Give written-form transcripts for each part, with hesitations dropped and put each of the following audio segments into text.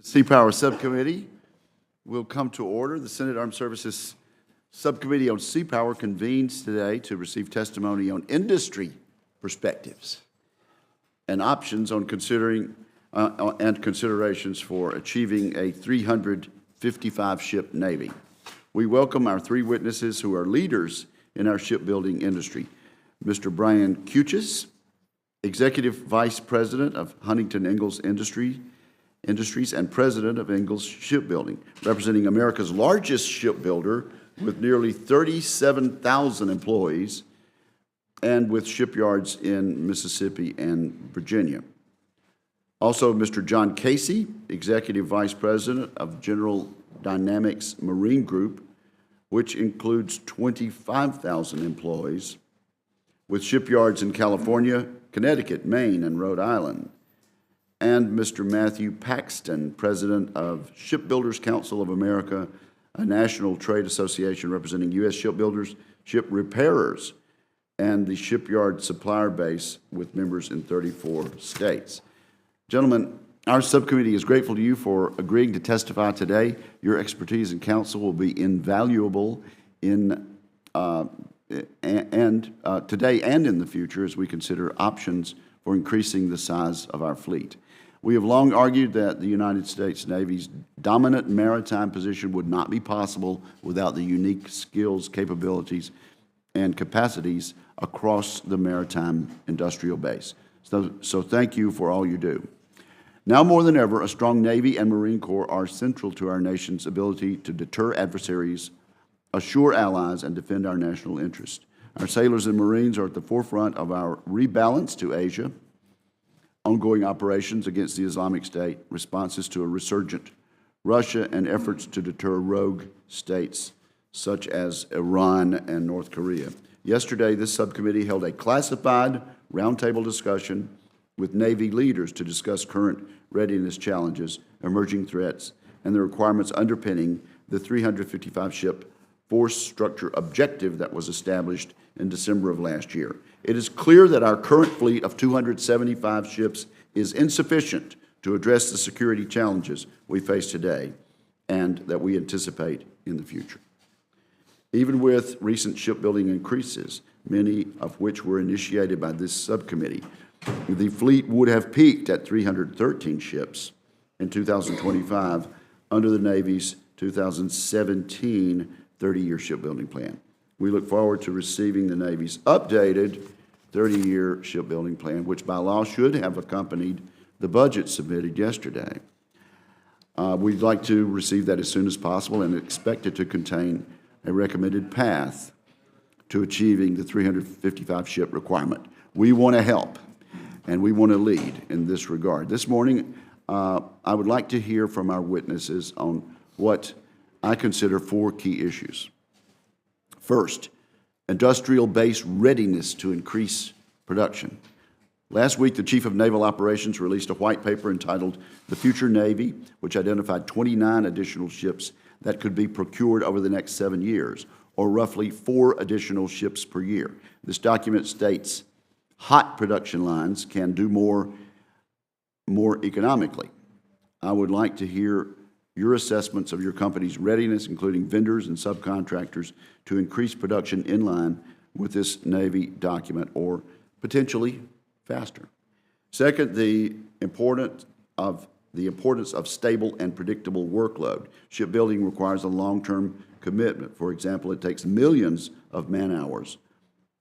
Seapower Subcommittee will come to order. The Senate Armed Services Subcommittee on Seapower convenes today to receive testimony on industry perspectives and options on considerations for achieving a 355-ship Navy. We welcome our three witnesses who are leaders in our shipbuilding industry. Mr. Brian Cuccias, Executive Vice President of Huntington Ingalls Industries and President of Ingalls Shipbuilding, representing America's largest shipbuilder with nearly 37,000 employees and with shipyards in Mississippi and Virginia. Also, Mr. John Casey, Executive Vice President of General Dynamics Marine Group, which includes 25,000 employees, with shipyards in California, Connecticut, Maine, and Rhode Island. And Mr. Matthew Paxton, President of Shipbuilders Council of America, a national trade association representing U.S. shipbuilders, ship repairers, and the shipyard supplier base with members in 34 states. Gentlemen, our subcommittee is grateful to you for agreeing to testify today. Your expertise and counsel will be invaluable in today and in the future as we consider options for increasing the size of our fleet. We have long argued that the United States Navy's dominant maritime position would not be possible without the unique skills, capabilities, and capacities across the maritime industrial base. So thank you for all you do. Now more than ever, a strong Navy and Marine Corps are central to our nation's ability to deter adversaries, assure allies, and defend our national interest. Our sailors and Marines are at the forefront of our rebalance to Asia, ongoing operations against the Islamic State, responses to a resurgent Russia, and efforts to deter rogue states such as Iran and North Korea. Yesterday, this subcommittee held a classified roundtable discussion with Navy leaders to discuss current readiness challenges, emerging threats, and the requirements underpinning the 355-ship force structure objective that was established in December of last year. It is clear that our current fleet of 275 ships is insufficient to address the security challenges we face today and that we anticipate in the future. Even with recent shipbuilding increases, many of which were initiated by this subcommittee, the fleet would have peaked at 313 ships in 2025 under the Navy's 2017 30-year shipbuilding plan. We look forward to receiving the Navy's updated 30-year shipbuilding plan, which by law should have accompanied the budget submitted yesterday. We'd like to receive that as soon as possible and expect it to contain a recommended path to achieving the 355-ship requirement. We want to help, and we want to lead in this regard. This morning, I would like to hear from our witnesses on what I consider four key issues. First, industrial base readiness to increase production. Last week, the Chief of Naval Operations released a white paper entitled The Future Navy, which identified 29 additional ships that could be procured over the next 7 years, or roughly 4 additional ships per year. This document states hot production lines can do more economically. I would like to hear your assessments of your company's readiness, including vendors and subcontractors, to increase production in line with this Navy document or potentially faster. Second, the importance of stable and predictable workload. Shipbuilding requires a long-term commitment. For example, it takes millions of man-hours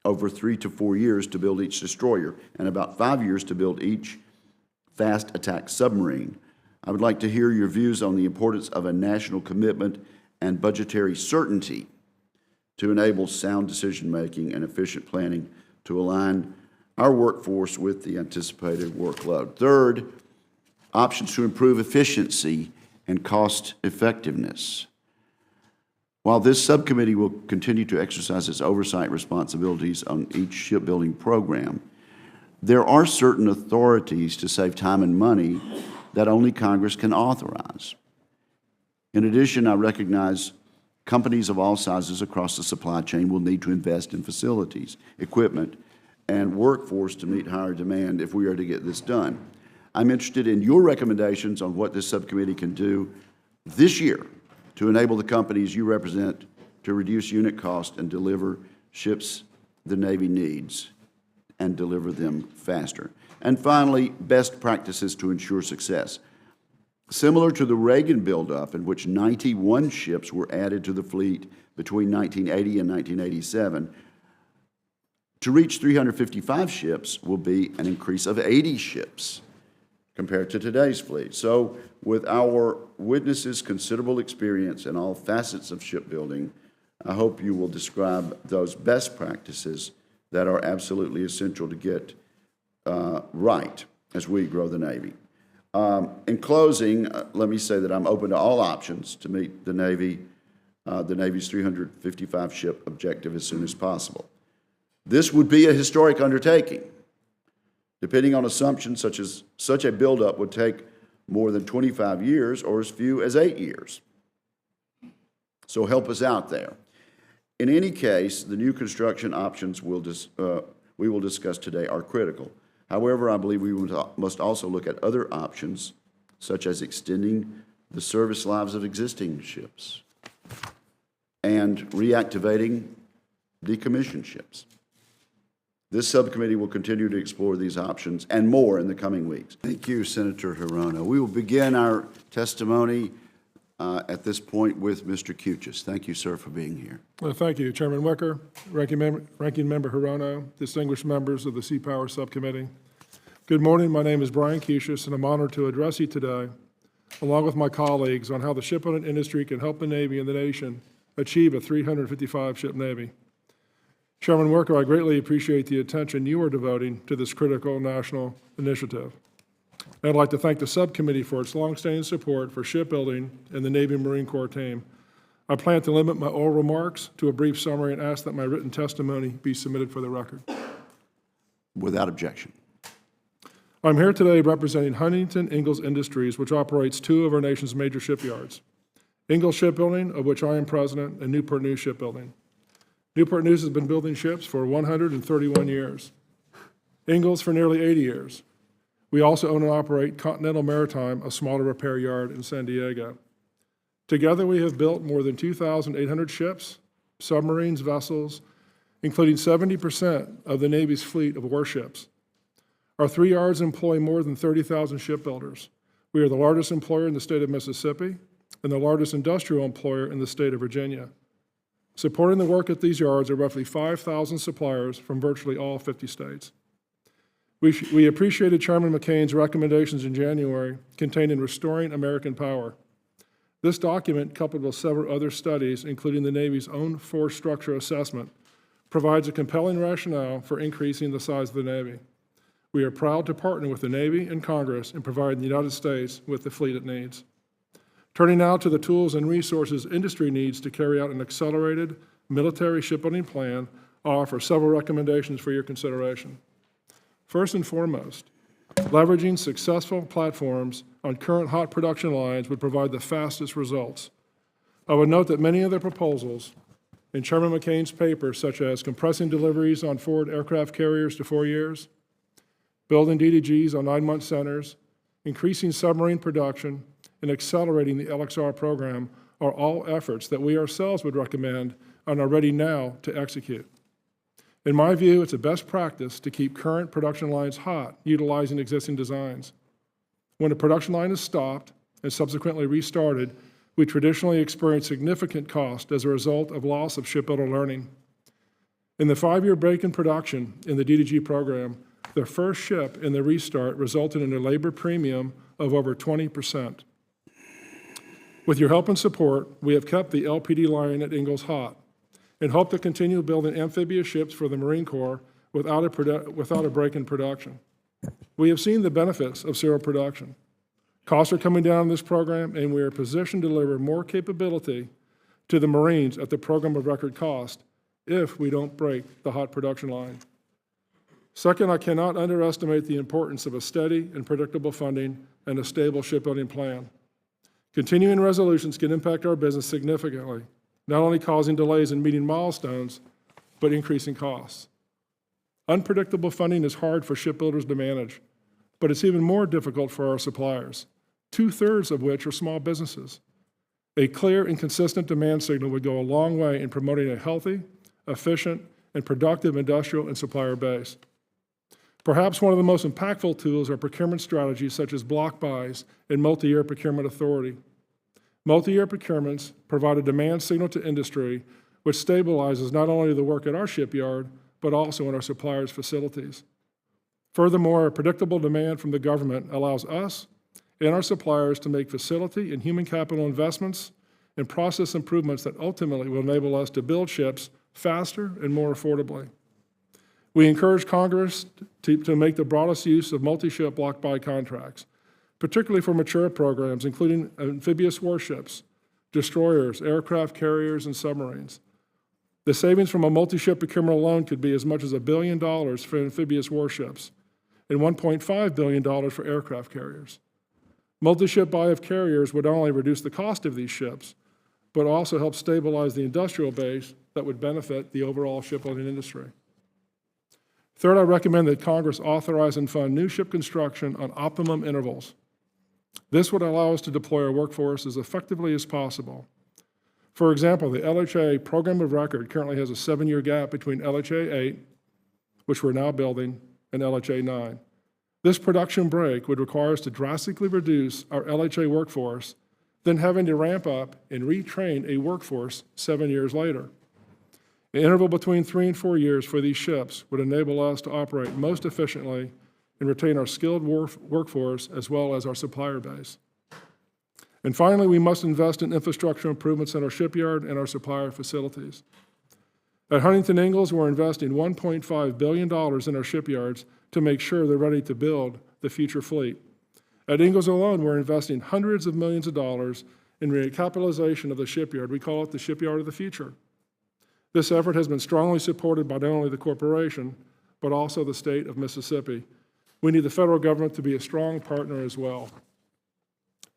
over 3 to 4 years to build each destroyer and about 5 years to build each fast attack submarine. I would like to hear your views on the importance of a national commitment and budgetary certainty to enable sound decision-making and efficient planning to align our workforce with the anticipated workload. Third, options to improve efficiency and cost effectiveness. While this subcommittee will continue to exercise its oversight responsibilities on each shipbuilding program, there are certain authorities to save time and money that only Congress can authorize. In addition, I recognize companies of all sizes across the supply chain will need to invest in facilities, equipment, and workforce to meet higher demand if we are to get this done. I'm interested in your recommendations on what this subcommittee can do this year to enable the companies you represent to reduce unit cost and deliver ships the Navy needs and deliver them faster. And finally, best practices to ensure success. Similar to the Reagan buildup, in which 91 ships were added to the fleet between 1980 and 1987, to reach 355 ships will be an increase of 80 ships compared to today's fleet. So with our witnesses' considerable experience in all facets of shipbuilding, I hope you will describe those best practices that are absolutely essential to get right as we grow the Navy. In closing, let me say that I'm open to all options to meet the Navy's 355 ship objective as soon as possible. This would be a historic undertaking. Depending on assumptions such as such a buildup would take more than 25 years or as few as 8 years. So help us out there. In any case, the new construction options we will discuss today are critical. However, I believe we must also look at other options, such as extending the service lives of existing ships and reactivating decommissioned ships. This subcommittee will continue to explore these options and more in the coming weeks. Thank you, Senator Hirono. We will begin our testimony at this point with Mr. Cuccias. Thank you, sir, for being here. Well, thank you, Chairman Wicker, Ranking Member Hirono, distinguished members of the Seapower Subcommittee. Good morning. My name is Brian Cuccias, and I'm honored to address you today, along with my colleagues, on how the shipbuilding industry can help the Navy and the nation achieve a 355-ship Navy. Chairman Wicker, I greatly appreciate the attention you are devoting to this critical national initiative. I'd like to thank the subcommittee for its longstanding support for shipbuilding and the Navy Marine Corps team. I plan to limit my oral remarks to a brief summary and ask that my written testimony be submitted for the record. Without objection. I'm here today representing Huntington Ingalls Industries, which operates two of our nation's major shipyards, Ingalls Shipbuilding, of which I am president, and Newport News Shipbuilding. Newport News has been building ships for 131 years, Ingalls for nearly 80 years. We also own and operate Continental Maritime, a smaller repair yard in San Diego. Together, we have built more than 2,800 ships, submarines, vessels, including 70% of the Navy's fleet of warships. Our three yards employ more than 30,000 shipbuilders. We are the largest employer in the state of Mississippi and the largest industrial employer in the state of Virginia. Supporting the work at these yards are roughly 5,000 suppliers from virtually all 50 states. We appreciated Chairman McCain's recommendations in January contained in Restoring American Power. This document, coupled with several other studies, including the Navy's own force structure assessment, provides a compelling rationale for increasing the size of the Navy. We are proud to partner with the Navy and Congress in providing the United States with the fleet it needs. Turning now to the tools and resources industry needs to carry out an accelerated military shipbuilding plan, I offer several recommendations for your consideration. First and foremost, leveraging successful platforms on current hot production lines would provide the fastest results. I would note that many of the proposals in Chairman McCain's paper, such as compressing deliveries on forward aircraft carriers to 4 years, building DDGs on 9-month centers, increasing submarine production, and accelerating the LXR program are all efforts that we ourselves would recommend and are ready now to execute. In my view, it's a best practice to keep current production lines hot, utilizing existing designs. When a production line is stopped and subsequently restarted, we traditionally experience significant cost as a result of loss of shipbuilder learning. In the 5-year break in production in the DDG program, the first ship in the restart resulted in a labor premium of over 20%. With your help and support, we have kept the LPD line at Ingalls hot and hope to continue building amphibious ships for the Marine Corps without a break in production. We have seen the benefits of serial production. Costs are coming down in this program, and we are positioned to deliver more capability to the Marines at the program of record cost if we don't break the hot production line. Second, I cannot underestimate the importance of a steady and predictable funding and a stable shipbuilding plan. Continuing resolutions can impact our business significantly, not only causing delays in meeting milestones, but increasing costs. Unpredictable funding is hard for shipbuilders to manage. but it's even more difficult for our suppliers, 2/3 of which are small businesses. A clear and consistent demand signal would go a long way in promoting a healthy, efficient, and productive industrial and supplier base. Perhaps one of the most impactful tools are procurement strategies such as block buys and multi-year procurement authority. Multi-year procurements provide a demand signal to industry which stabilizes not only the work at our shipyard, but also in our suppliers' facilities. Furthermore, a predictable demand from the government allows us and our suppliers to make facility and human capital investments and process improvements that ultimately will enable us to build ships faster and more affordably. We encourage Congress to make the broadest use of multi-ship block buy contracts, particularly for mature programs, including amphibious warships, destroyers, aircraft carriers, and submarines. The savings from a multi-ship procurement alone could be as much as $1 billion for amphibious warships and $1.5 billion for aircraft carriers. Multi-ship buy of carriers would not only reduce the cost of these ships, but also help stabilize the industrial base that would benefit the overall shipbuilding industry. Third, I recommend that Congress authorize and fund new ship construction on optimum intervals. This would allow us to deploy our workforce as effectively as possible. For example, the LHA program of record currently has a 7-year gap between LHA 8, which we're now building, and LHA 9. This production break would require us to drastically reduce our LHA workforce, then having to ramp up and retrain a workforce 7 years later. An interval between 3 and 4 years for these ships would enable us to operate most efficiently and retain our skilled workforce as well as our supplier base. And finally, we must invest in infrastructure improvements in our shipyard and our supplier facilities. At Huntington Ingalls, we're investing $1.5 billion in our shipyards to make sure they're ready to build the future fleet. At Ingalls alone, we're investing hundreds of millions of dollars in recapitalization of the shipyard. We call it the shipyard of the future. This effort has been strongly supported by not only the corporation, but also the state of Mississippi. We need the federal government to be a strong partner as well.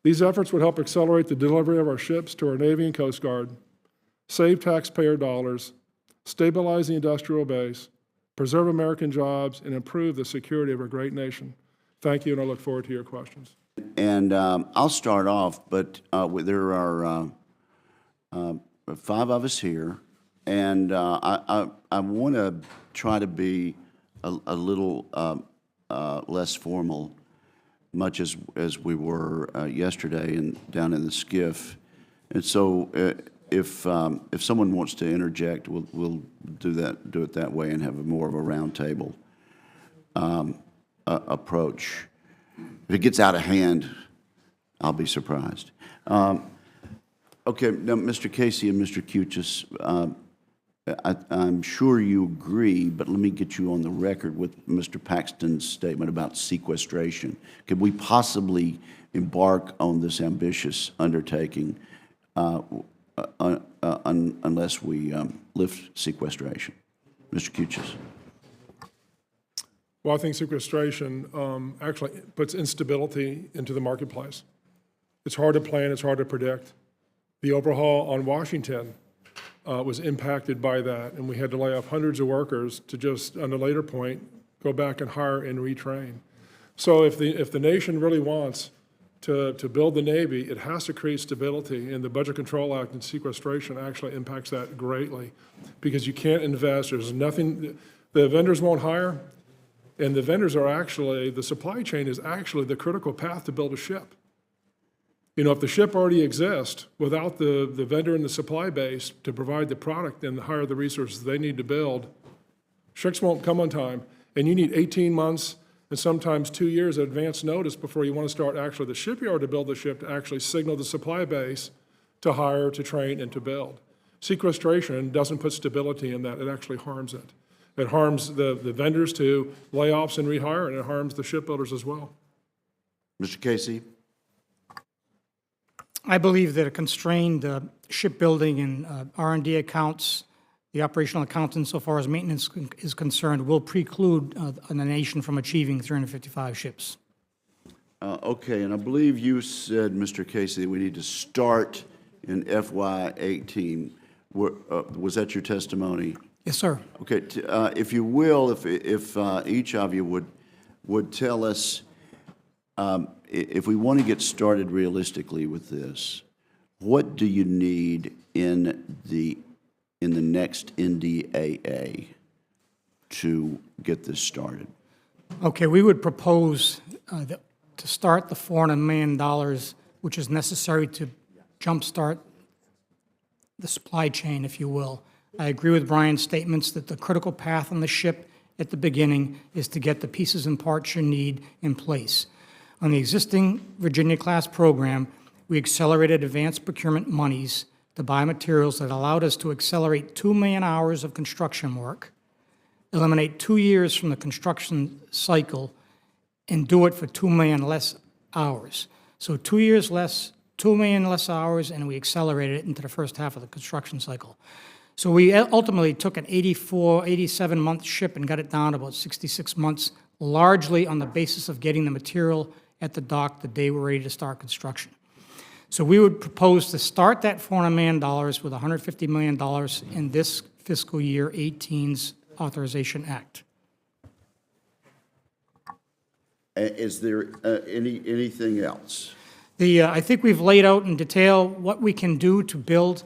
These efforts would help accelerate the delivery of our ships to our Navy and Coast Guard, save taxpayer dollars, stabilize the industrial base, preserve American jobs, and improve the security of our great nation. Thank you, and I look forward to your questions. And I'll start off, but there are 5 of us here, and I want to try to be a little less formal, much as we were yesterday and down in the skiff. And so if someone wants to interject, we'll do it that way and have more of a roundtable approach. If it gets out of hand, I'll be surprised. Okay, now, Mr. Casey and Mr. Cuccias, I'm sure you agree, but let me get you on the record with Mr. Paxton's statement about sequestration. Could we possibly embark on this ambitious undertaking unless we lift sequestration? Mr. Cuccias. Well, I think sequestration actually puts instability into the marketplace. It's hard to plan, it's hard to predict. The overhaul on Washington was impacted by that, and we had to lay off hundreds of workers to just, on a later point, go back and hire and retrain. So if the nation really wants to build the Navy, it has to create stability, and the Budget Control Act and sequestration actually impacts that greatly, because you can't invest, there's nothing, the vendors won't hire, and the vendors are actually, the supply chain is actually the critical path to build a ship. You know, if the ship already exists, without the vendor and the supply base to provide the product and hire the resources they need to build, ships won't come on time. And you need 18 months and sometimes 2 years of advance notice before you want to start actually the shipyard to build the ship to actually signal the supply base to hire, to train, and to build. Sequestration doesn't put stability in that. It actually harms it. It harms the vendors to layoffs and rehire, and it harms the shipbuilders as well. Mr. Casey. I believe that a constrained shipbuilding and R&D accounts, the operational accounts insofar as maintenance is concerned, will preclude a nation from achieving 355 ships. Okay, and I believe you said, Mr. Casey, that we need to start in FY18. Was that your testimony? Yes, sir. Okay, if you will, if each of you would tell us If we want to get started realistically with this, what do you need in the next NDAA to get this started? Okay, we would propose to start the $400 million, which is necessary to jumpstart the supply chain, if you will. I agree with Brian's statements that the critical path on the ship at the beginning is to get the pieces and parts you need in place. On the existing Virginia-class program, we accelerated advanced procurement monies to buy materials that allowed us to accelerate 2 million hours of construction work, eliminate 2 years from the construction cycle, and do it for 2 million less hours. So 2 years less, 2 million less hours, and we accelerated it into the first half of the construction cycle. So we ultimately took an 87-month ship and got it down to about 66 months, largely on the basis of getting the material at the dock the day we're ready to start construction. So we would propose to start that $400 million with $150 million in this fiscal year 18's Authorization Act. Is there anything else? I think we've laid out in detail what we can do to build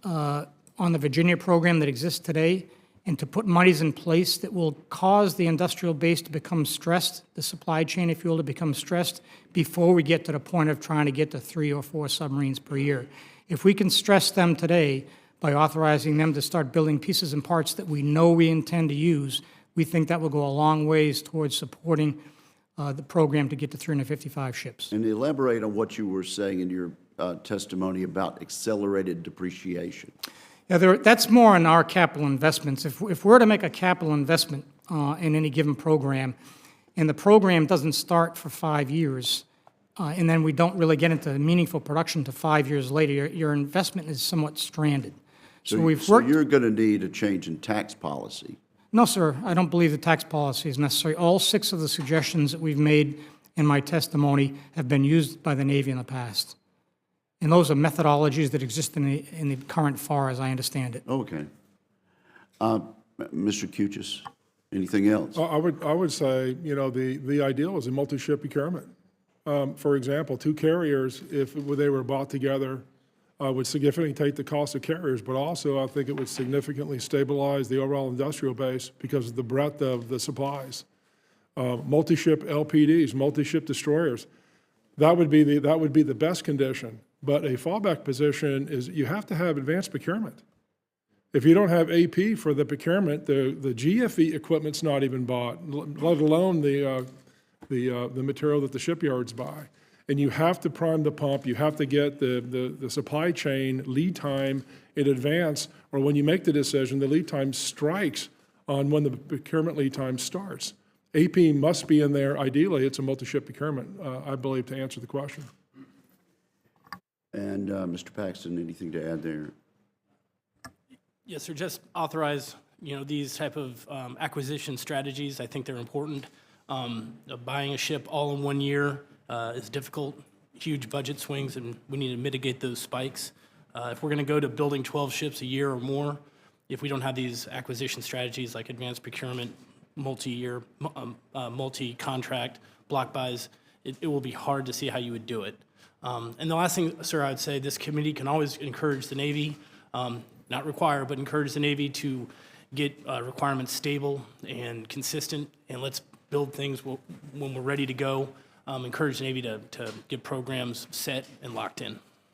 on the Virginia program that exists today and to put monies in place that will cause the industrial base to become stressed, the supply chain, if you will, to become stressed before we get to the point of trying to get to 3 or 4 submarines per year. If we can stress them today by authorizing them to start building pieces and parts that we know we intend to use, we think that will go a long ways towards supporting the program to get to 355 ships. And elaborate on what you were saying in your testimony about accelerated depreciation. Yeah, that's more on our capital investments. If we're to make a capital investment in any given program, and the program doesn't start for 5 years, and then we don't really get into meaningful production to 5 years later, your investment is somewhat stranded. So we've worked. So you're going to need a change in tax policy. No, sir, I don't believe the tax policy is necessary. All 6 of the suggestions that we've made in my testimony have been used by the Navy in the past. And those are methodologies that exist in the current FAR, as I understand it. Okay. Mr. Cuccias, anything else? I would say, you know, the ideal is a multi-ship procurement. For example, 2 carriers, if they were bought together, would significantly take the cost of carriers, but also I think it would significantly stabilize the overall industrial base because of the breadth of the supplies. Multi-ship LPDs, multi-ship destroyers, that would be the best condition. But a fallback position is you have to have advanced procurement. If you don't have AP for the procurement, the GFE equipment's not even bought, let alone the material that the shipyards buy. And you have to prime the pump. You have to get the supply chain lead time in advance, or when you make the decision, the lead time strikes on when the procurement lead time starts. AP must be in there. Ideally, it's a multi-ship procurement, I believe, to answer the question. And Mr. Paxton, anything to add there? Yes, sir. Just authorize, you know, these type of acquisition strategies. I think they're important. Buying a ship all in 1 year is difficult, huge budget swings, and we need to mitigate those spikes. If we're going to go to building 12 ships a year or more, if we don't have these acquisition strategies like advanced procurement, multi-year, multi-contract, block buys, it will be hard to see how you would do it. And the last thing, sir, I would say this committee can always encourage the Navy, not require, but encourage the Navy to get requirements stable and consistent, and let's build things when we're ready to go. Encourage the Navy to get programs set and locked in.